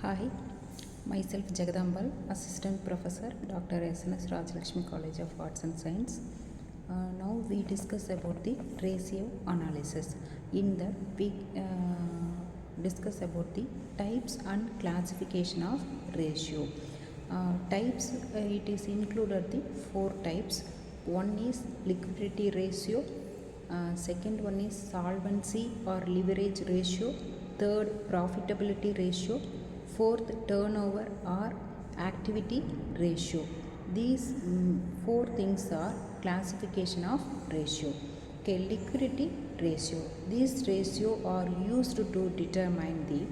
Hi, myself Jagadhambal, Assistant Professor, Dr. S.N.S. Rajalakshmi College of Arts and Science. Now we discuss about the ratio analysis. In that we discuss about the types and classification of ratio. Types, it is included the 4 types. One is liquidity ratio, second one is solvency or leverage ratio, third profitability ratio, fourth turnover or activity ratio. These 4 things are classification of ratio. Okay, liquidity ratio. These ratio are used to determine the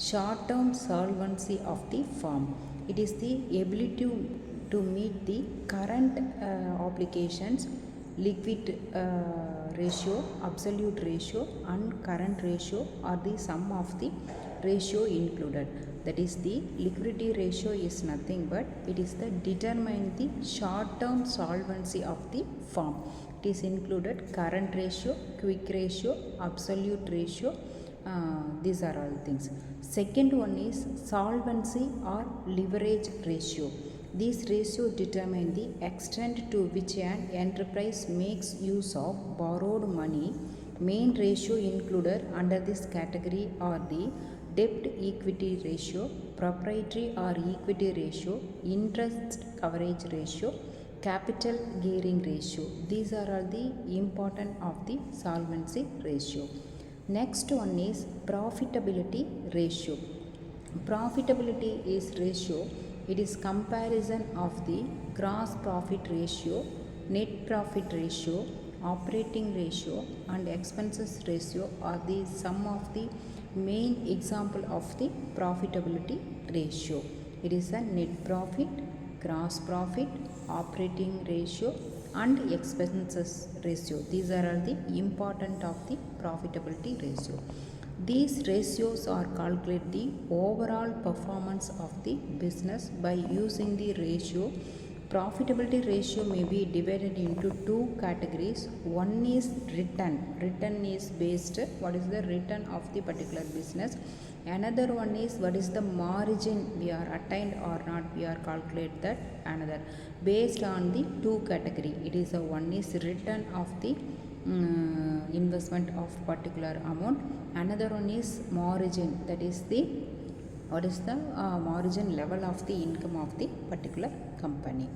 short-term solvency of the firm. It is the ability to meet the current obligations. Liquid ratio, absolute ratio and current ratio are the sum of the ratio included. That is, the liquidity ratio is nothing but it is the determine the short term solvency of the firm. It is included current ratio, quick ratio, absolute ratio. These are all things. Second one is solvency or leverage ratio. These ratios determine the extent to which an enterprise makes use of borrowed money. Main ratio included under this category are the debt equity ratio, proprietary or equity ratio, interest coverage ratio, capital gearing ratio. These are all the important of the solvency ratio. Next one is profitability ratio. Profitability is ratio. It is comparison of the gross profit ratio, net profit ratio, operating ratio and expenses ratio are the sum of the main example of the profitability ratio. It is a net profit, gross profit, operating ratio and expenses ratio. These are all the important of the profitability ratio. These ratios are calculate the overall performance of the business by using the ratio. Profitability ratio may be divided into 2 categories. One is return. Return is based what is the return of the particular business. Another one is what is the margin we are attained or not, we are calculate that another based on the 2 category. It is a one is return of the investment of particular amount. Another one is margin, that is the what is the margin level of the income of the particular company.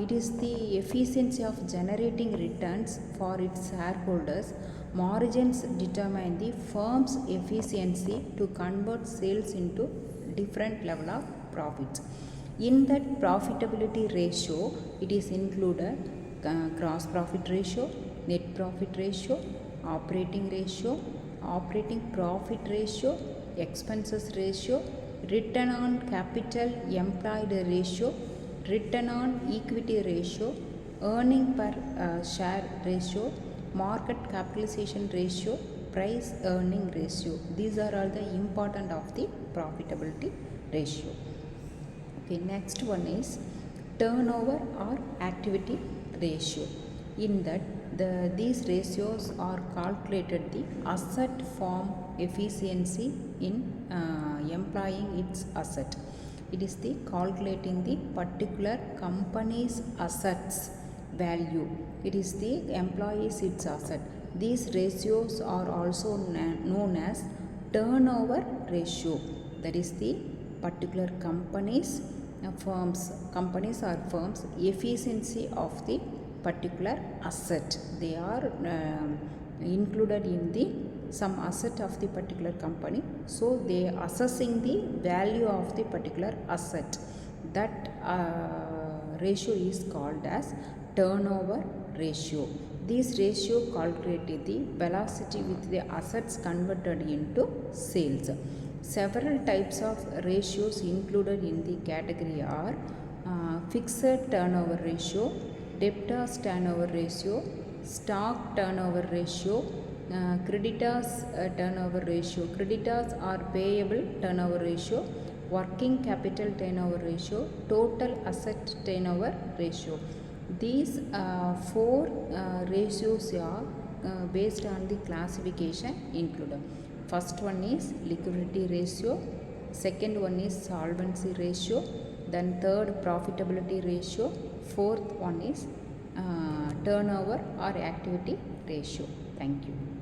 It is the efficiency of generating returns for its shareholders. Margins determine the firm's efficiency to convert sales into different level of profits. In that profitability ratio, it is included gross profit ratio, net profit ratio, operating ratio, operating profit ratio, expenses ratio, return on capital employed ratio, return on equity ratio, earning per share ratio, market capitalization ratio, price earning ratio. These are all the important of the profitability ratio. Okay, next one is turnover or activity ratio. In that these ratios are calculated the asset form efficiency in employing its asset. It is the calculating the particular company's assets value. It is the employees its asset. These ratios are also known as turnover ratio. That is the particular companies or firms efficiency of the particular asset. They are included in the some asset of the particular company, so they are assessing the value of the particular asset. That ratio is called as turnover ratio. This ratio calculated the velocity with the assets converted into sales. Several types of ratios included in the category are fixed turnover ratio, debtors turnover ratio, stock turnover ratio, creditors turnover ratio. Creditors are payable turnover ratio, working capital turnover ratio, total asset turnover ratio. These 4 ratios are based on the classification included. First one is liquidity ratio, second one is solvency ratio, then third profitability ratio, fourth one is turnover or activity ratio. Thank you.